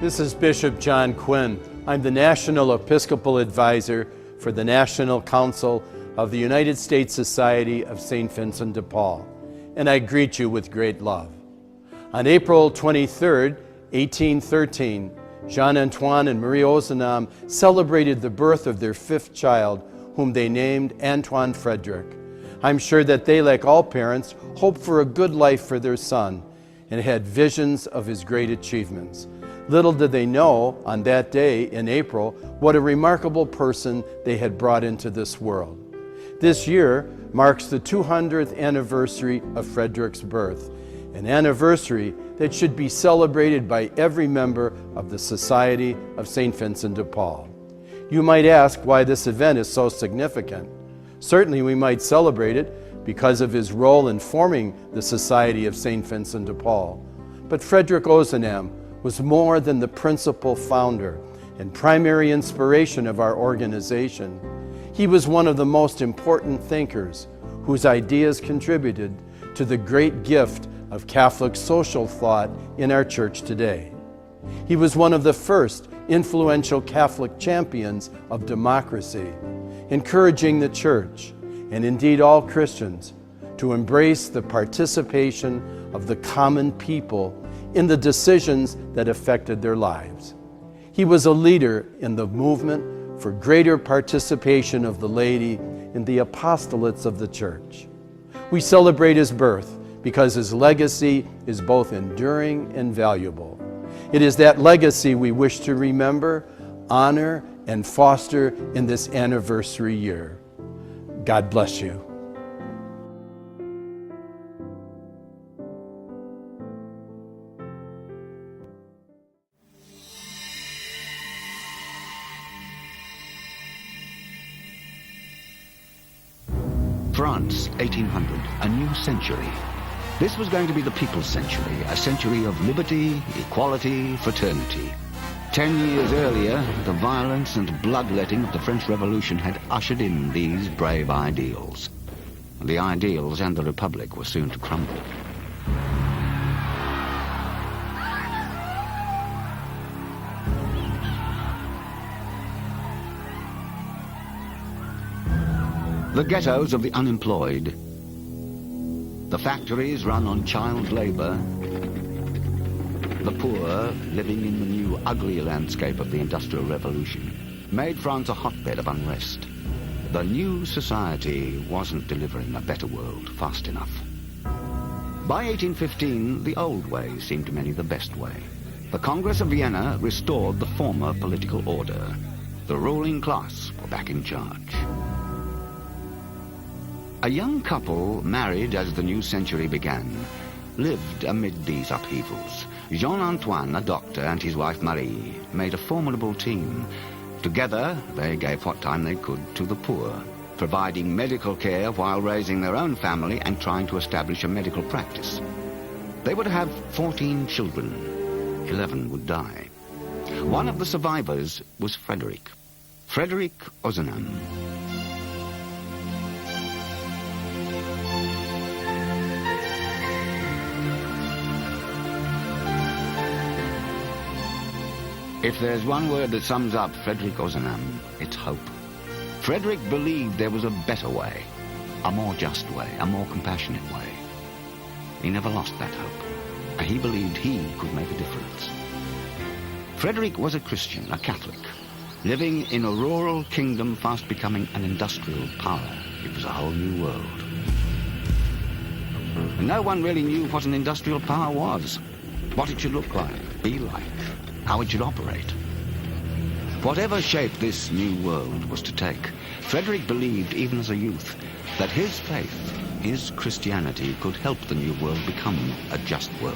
This is Bishop John Quinn. I'm the National Episcopal Advisor for the National Council of the United States Society of St. Vincent de Paul, and I greet you with great love. On April 23, 1813, Jean-Antoine and Marie Ozanam celebrated the birth of their fifth child, whom they named Antoine Frederick. I'm sure that they, like all parents, hoped for a good life for their son and had visions of his great achievements. Little did they know on that day in April what a remarkable person they had brought into this world. This year marks the 200th anniversary of Frederick's birth, an anniversary that should be celebrated by every member of the Society of St. Vincent de Paul. You might ask why this event is so significant. Certainly we might celebrate it because of his role in forming the Society of St. Vincent de Paul. But Frederick Ozanam was more than the principal founder and primary inspiration of our organization. He was one of the most important thinkers whose ideas contributed to the great gift of Catholic social thought in our church today. He was one of the first influential Catholic champions of democracy, encouraging the church, and indeed all Christians, to embrace the participation of the common people in the decisions that affected their lives. He was a leader in the movement for greater participation of the laity in the apostolates of the church. We celebrate his birth because his legacy is both enduring and valuable. It is that legacy we wish to remember, honor, and foster in this anniversary year. God bless you. France, 1800, a new century. This was going to be the people's century, a century of liberty, equality, fraternity. 10 years earlier, the violence and bloodletting of the French Revolution had ushered in these brave ideals. The ideals and the Republic were soon to crumble. The ghettos of the unemployed, the factories run on child labor, the poor living in the new ugly landscape of the Industrial Revolution made France a hotbed of unrest. The new society wasn't delivering a better world fast enough. By 1815, the old way seemed to many the best way. The Congress of Vienna restored the former political order. The ruling class were back in charge. A young couple, married as the new century began, lived amid these upheavals. Jean-Antoine, a doctor, and his wife Marie made a formidable team. Together, they gave what time they could to the poor, providing medical care while raising their own family and trying to establish a medical practice. They would have 14 children. 11 would die. One of the survivors was Frederick Ozanam. If there's one word that sums up Frederick Ozanam, it's hope. Frederick believed there was a better way, a more just way, a more compassionate way. He never lost that hope, and he believed he could make a difference. Frederick was a Christian, a Catholic, living in a rural kingdom fast becoming an industrial power. It was a whole new world. And no one really knew what an industrial power was, what it should look like, be like, how it should operate. Whatever shape this new world was to take, Frederick believed, even as a youth, that his faith, his Christianity, could help the new world become a just world.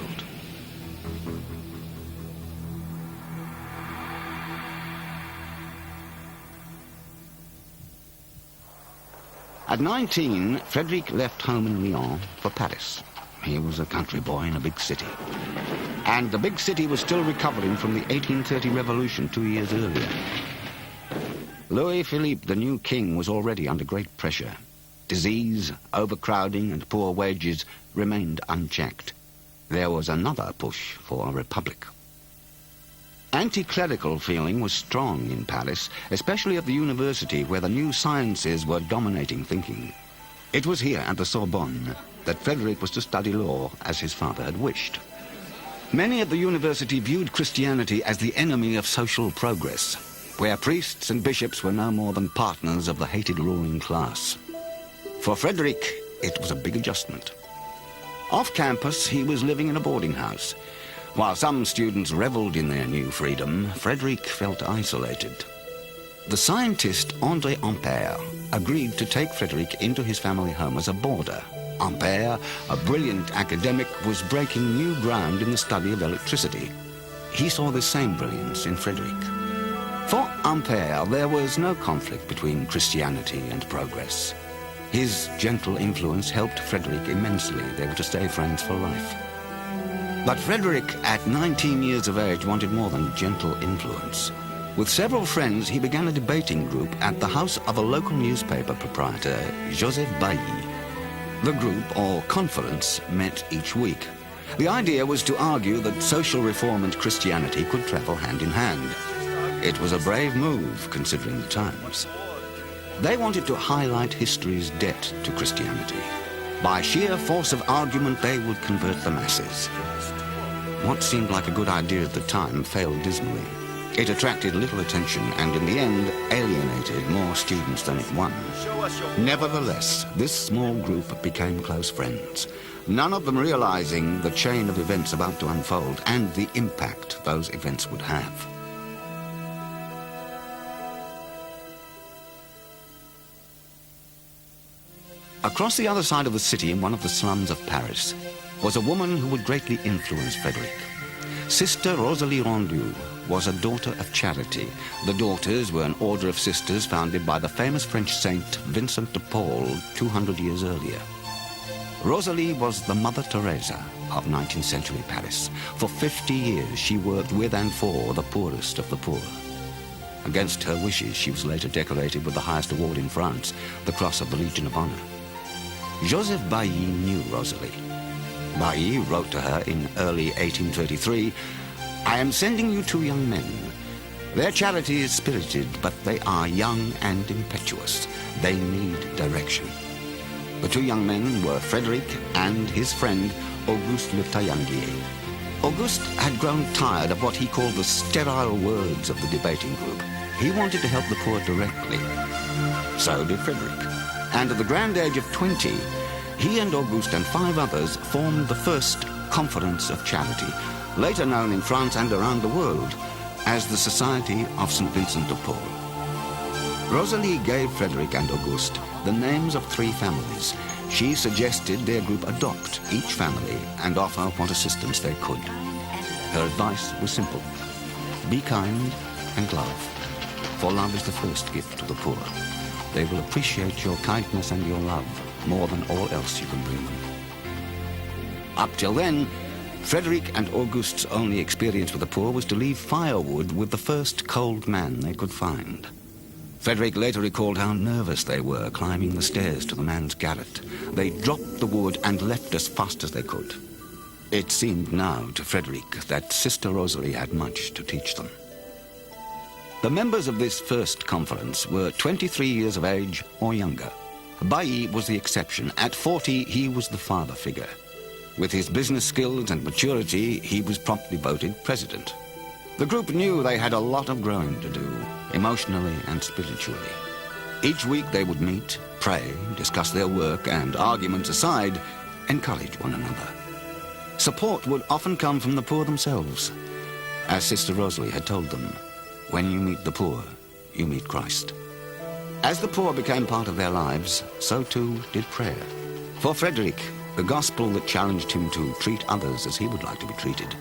At 19, Frederick left home in Lyon for Paris. He was a country boy in a big city. And the big city was still recovering from the 1830 revolution 2 years earlier. Louis-Philippe, the new king, was already under great pressure. Disease, overcrowding, and poor wages remained unchecked. There was another push for a republic. Anti-clerical feeling was strong in Paris, especially at the university where the new sciences were dominating thinking. It was here at the Sorbonne that Frederick was to study law as his father had wished. Many at the university viewed Christianity as the enemy of social progress, where priests and bishops were no more than partners of the hated ruling class. For Frederick, it was a big adjustment. Off campus, he was living in a boarding house. While some students reveled in their new freedom, Frederick felt isolated. The scientist André Ampère agreed to take Frederick into his family home as a boarder. Ampère, a brilliant academic, was breaking new ground in the study of electricity. He saw the same brilliance in Frederick. For Ampère, there was no conflict between Christianity and progress. His gentle influence helped Frederick immensely. They were to stay friends for life. But Frederick, at 19 years of age, wanted more than gentle influence. With several friends, he began a debating group at the house of a local newspaper proprietor, Joseph Bailly. The group, or conference, met each week. The idea was to argue that social reform and Christianity could travel hand in hand. It was a brave move, considering the times. They wanted to highlight history's debt to Christianity. By sheer force of argument, they would convert the masses. What seemed like a good idea at the time failed dismally. It attracted little attention and in the end alienated more students than it won. Nevertheless, this small group became close friends, none of them realizing the chain of events about to unfold and the impact those events would have. Across the other side of the city, in one of the slums of Paris, was a woman who would greatly influence Frederick. Sister Rosalie Rondeau was a daughter of charity. The daughters were an order of sisters founded by the famous French saint Vincent de Paul 200 years earlier. Rosalie was the Mother Teresa of 19th century Paris. For 50 years she worked with and for the poorest of the poor. Against her wishes, she was later decorated with the highest award in France, the Cross of the Legion of Honor. Joseph Bailly knew Rosalie. Bailly wrote to her in early 1833, "I am sending you two young men. Their charity is spirited, but they are young and impetuous. They need direction." The two young men were Frederick and his friend Auguste Le Taillandier. Auguste had grown tired of what he called the sterile words of the debating group. He wanted to help the poor directly. So did Frederick. And at the grand age of 20, he and Auguste and 5 others formed the first Conference of Charity, later known in France and around the world as the Society of St. Vincent de Paul. Rosalie gave Frederick and Auguste the names of 3 families. She suggested their group adopt each family and offer what assistance they could. Her advice was simple: be kind and love, for love is the first gift to the poor. They will appreciate your kindness and your love more than all else you can bring them. Up till then, Frederick and Auguste's only experience with the poor was to leave firewood with the first cold man they could find. Frederick later recalled how nervous they were climbing the stairs to the man's garret. They dropped the wood and left as fast as they could. It seemed now to Frederick that Sister Rosalie had much to teach them. The members of this first conference were 23 years of age or younger. Bailly was the exception. At 40, he was the father figure. With his business skills and maturity, he was promptly voted president. The group knew they had a lot of growing to do, emotionally and spiritually. Each week they would meet, pray, discuss their work, and arguments aside, encourage one another. Support would often come from the poor themselves. As Sister Rosalie had told them, when you meet the poor, you meet Christ. As the poor became part of their lives, so too did prayer. For Frederick, the gospel that challenged him to treat others as he would like to be treated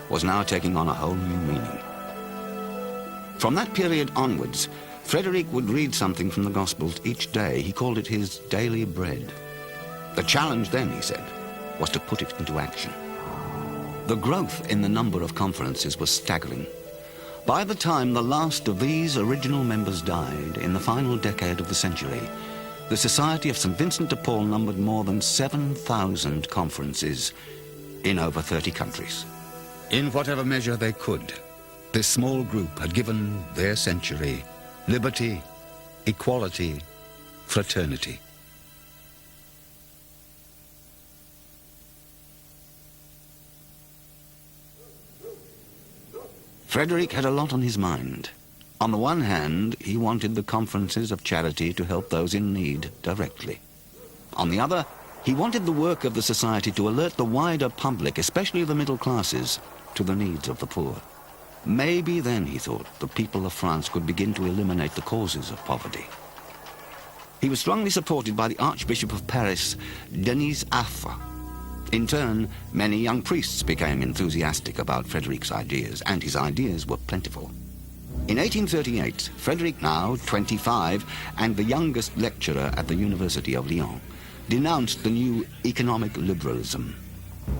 was now taking on a whole new meaning. From that period onwards, Frederick would read something from the Gospels each day. He called it his daily bread. The challenge then, he said, was to put it into action. The growth in the number of conferences was staggering. By the time the last of these original members died in the final decade of the century, the Society of St. Vincent de Paul numbered more than 7,000 conferences in over 30 countries. In whatever measure they could, This small group had given their century liberty, equality, fraternity. Frederick had a lot on his mind. On the one hand, he wanted the conferences of charity to help those in need directly. On the other, he wanted the work of the society to alert the wider public, especially the middle classes, to the needs of the poor. Maybe then, he thought, the people of France could begin to eliminate the causes of poverty. He was strongly supported by the Archbishop of Paris, Denis Affre. In turn, many young priests became enthusiastic about Frederick's ideas, and his ideas were plentiful. In 1838, Frederick, now 25, and the youngest lecturer at the University of Lyon, denounced the new economic liberalism.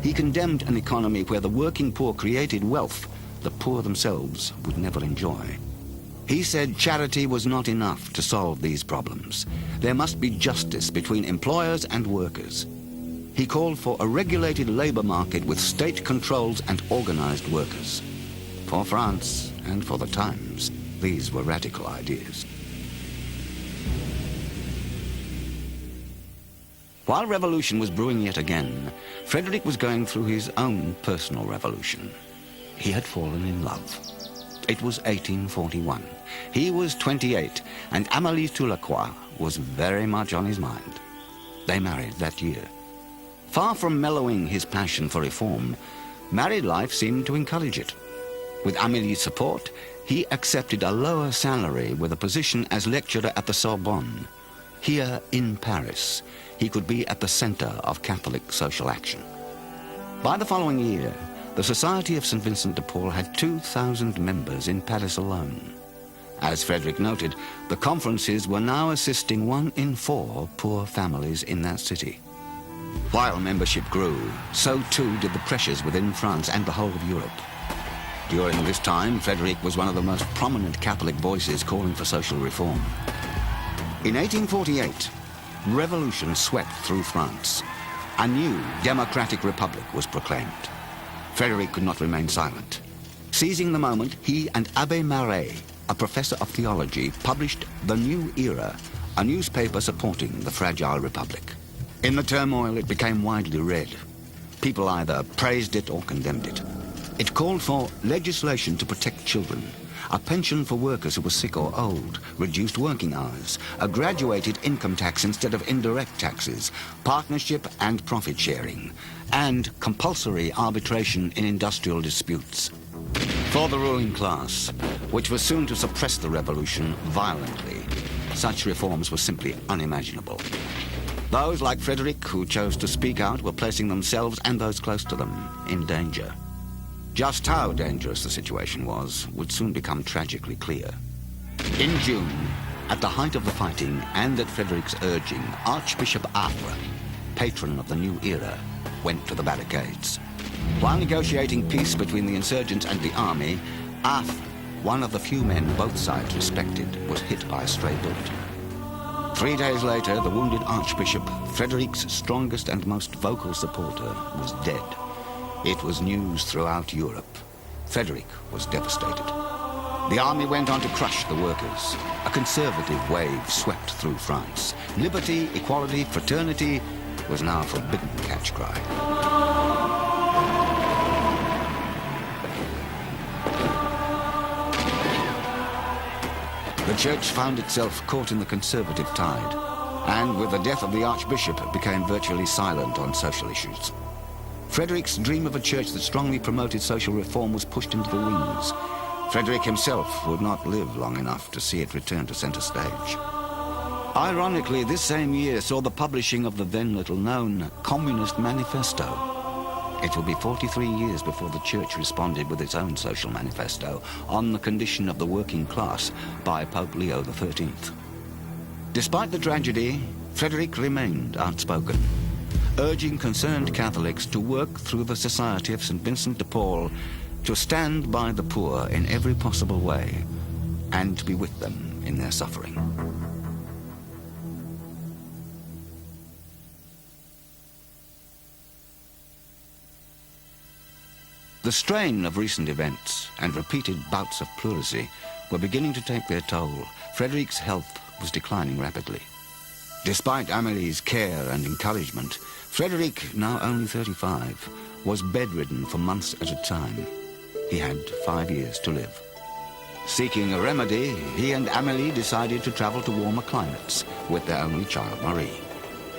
He condemned an economy where the working poor created wealth the poor themselves would never enjoy. He said charity was not enough to solve these problems. There must be justice between employers and workers. He called for a regulated labor market with state controls and organized workers. For France and for the times, these were radical ideas. While revolution was brewing yet again, Frederick was going through his own personal revolution. He had fallen in love. It was 1841. He was 28, and Amélie Toulacroix was very much on his mind. They married that year. Far from mellowing his passion for reform, married life seemed to encourage it. With Amélie's support, he accepted a lower salary with a position as lecturer at the Sorbonne. Here in Paris, he could be at the center of Catholic social action. By the following year, the Society of St. Vincent de Paul had 2,000 members in Paris alone. As Frederick noted, the conferences were now assisting 1 in 4 poor families in that city. While membership grew, so too did the pressures within France and the whole of Europe. During this time, Frederick was one of the most prominent Catholic voices calling for social reform. In 1848, revolution swept through France. A new democratic republic was proclaimed. Frederick could not remain silent. Seizing the moment, he and Abbé Maret, a professor of theology, published The New Era, a newspaper supporting the fragile republic. In the turmoil, it became widely read. People either praised it or condemned it. It called for legislation to protect children, a pension for workers who were sick or old, reduced working hours, a graduated income tax instead of indirect taxes, partnership and profit sharing, and compulsory arbitration in industrial disputes. For the ruling class, which was soon to suppress the revolution violently, such reforms were simply unimaginable. Those like Frederick who chose to speak out were placing themselves and those close to them in danger. Just how dangerous the situation was would soon become tragically clear. In June, at the height of the fighting and at Frederick's urging, Archbishop Affre, patron of the new era, went to the barricades. While negotiating peace between the insurgents and the army, Affre, one of the few men both sides respected, was hit by a stray bullet. 3 days later, the wounded Archbishop, Frederick's strongest and most vocal supporter, was dead. It was news throughout Europe. Frederick was devastated. The army went on to crush the workers. A conservative wave swept through France. Liberty, equality, fraternity was now a forbidden catch cry. The church found itself caught in the conservative tide, and with the death of the archbishop, it became virtually silent on social issues. Frederick's dream of a church that strongly promoted social reform was pushed into the wings. Frederick himself would not live long enough to see it return to center stage. Ironically, this same year saw the publishing of the then little-known Communist Manifesto. It will be 43 years before the church responded with its own social manifesto on the condition of the working class by Pope Leo XIII. Despite the tragedy, Frederick remained outspoken, urging concerned Catholics to work through the Society of St. Vincent de Paul to stand by the poor in every possible way and to be with them in their suffering. The strain of recent events and repeated bouts of pleurisy were beginning to take their toll. Frédéric's health was declining rapidly. Despite Amélie's care and encouragement, Frédéric, now only 35, was bedridden for months at a time. He had 5 years to live. Seeking a remedy, he and Amélie decided to travel to warmer climates with their only child, Marie.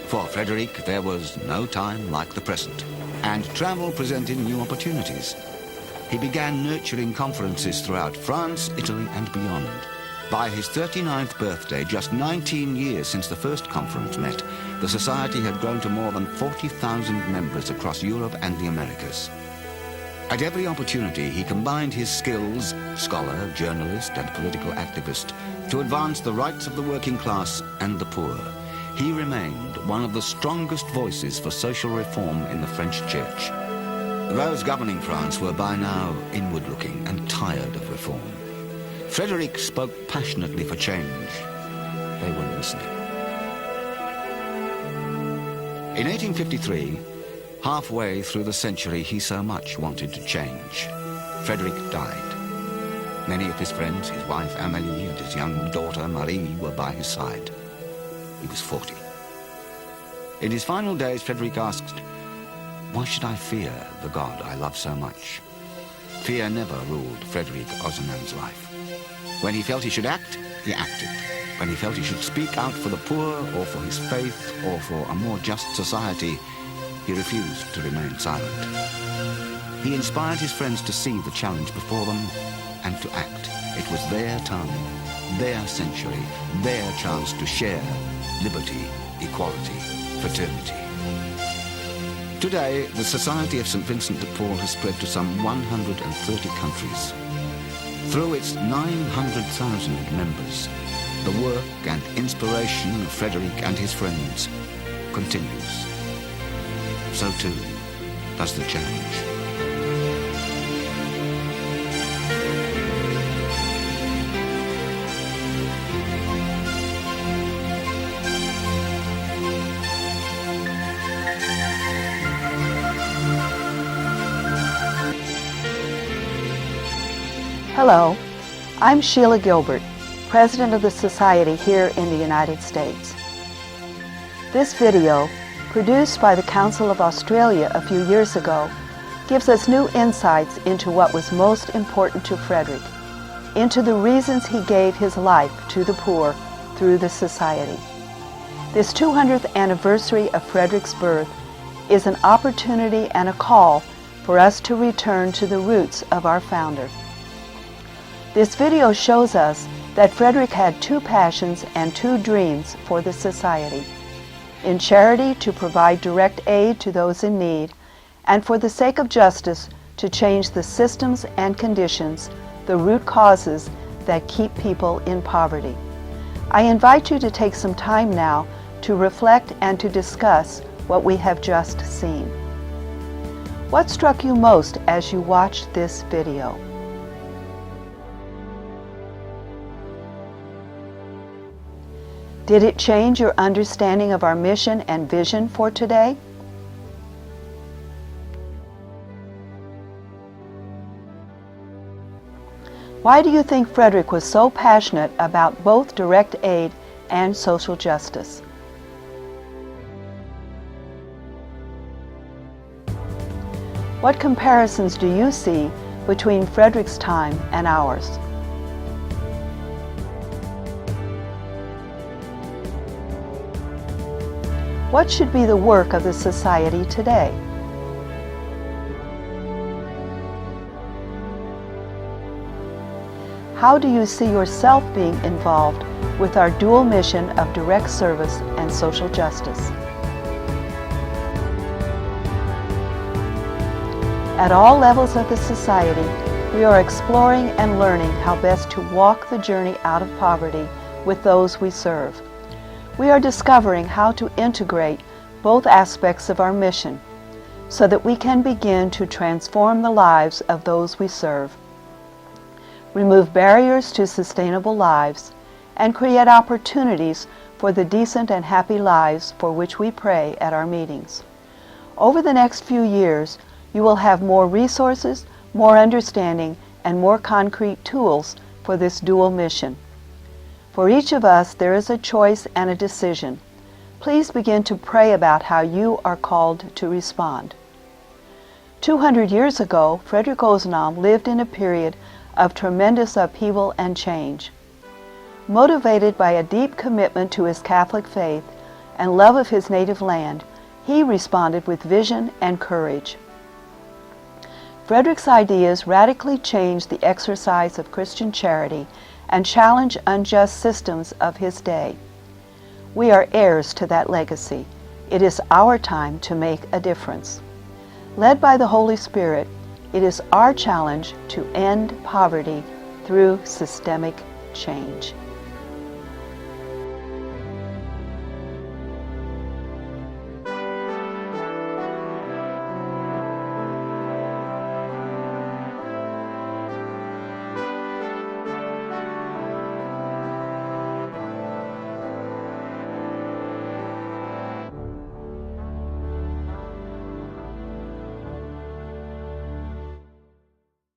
For Frédéric, there was no time like the present, and travel presented new opportunities. He began nurturing conferences throughout France, Italy, and beyond. By his 39th birthday, just 19 years since the first conference met, the Society had grown to more than 40,000 members across Europe and the Americas. At every opportunity, he combined his skills, scholar, journalist, and political activist, to advance the rights of the working class and the poor. He remained one of the strongest voices for social reform in the French church. Those governing France were by now inward-looking and tired of reform. Frédéric spoke passionately for change. They were listening. In 1853, halfway through the century he so much wanted to change, Frédéric died. Many of his friends, his wife Amélie and his young daughter Marie, were by his side. He was 40. In his final days, Frédéric asked, "Why should I fear the God I love so much?" Fear never ruled Frédéric Ozanam's life. When he felt he should act, he acted. When he felt he should speak out for the poor, or for his faith, or for a more just society, he refused to remain silent. He inspired his friends to see the challenge before them and to act. It was their time, their century, their chance to share liberty, equality, fraternity. Today, the Society of St. Vincent de Paul has spread to some 130 countries. Through its 900,000 members, the work and inspiration of Frédéric and his friends continues. So too does the change. Hello, I'm Sheila Gilbert, President of the Society here in the United States. This video, produced by the Council of Australia a few years ago, gives us new insights into what was most important to Frédéric, into the reasons he gave his life to the poor through the Society. This 200th anniversary of Frédéric's birth is an opportunity and a call for us to return to the roots of our founder. This video shows us that Frédéric had two passions and two dreams for the Society: in charity to provide direct aid to those in need, and for the sake of justice to change the systems and conditions, the root causes that keep people in poverty. I invite you to take some time now to reflect and to discuss what we have just seen. What struck you most as you watched this video? Did it change your understanding of our mission and vision for today? Why do you think Frédéric was so passionate about both direct aid and social justice? What comparisons do you see between Frédéric's time and ours? What should be the work of the Society today? How do you see yourself being involved with our dual mission of direct service and social justice? At all levels of the Society, we are exploring and learning how best to walk the journey out of poverty with those we serve. We are discovering how to integrate both aspects of our mission so that we can begin to transform the lives of those we serve, remove barriers to sustainable lives, and create opportunities for the decent and happy lives for which we pray at our meetings. Over the next few years, you will have more resources, more understanding, and more concrete tools for this dual mission. For each of us, there is a choice and a decision. Please begin to pray about how you are called to respond. 200 years ago, Frederick Ozanam lived in a period of tremendous upheaval and change. Motivated by a deep commitment to his Catholic faith and love of his native land, he responded with vision and courage. Frederick's ideas radically changed the exercise of Christian charity and challenged unjust systems of his day. We are heirs to that legacy. It is our time to make a difference. Led by the Holy Spirit, it is our challenge to end poverty through systemic change.